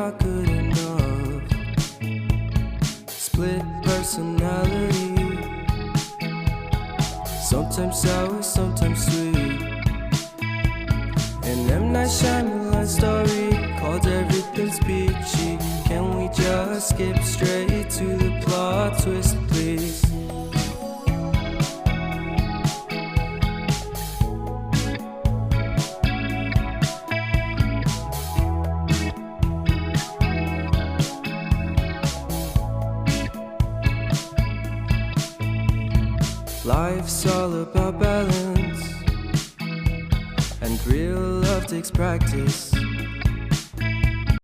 not good enough. Split personality, sometimes sour, sometimes sweet. An M. Night Shyamalan story called Everything's Peachy. Can we just skip straight to the plot twist, please? Life's all about balance, and real love takes practice.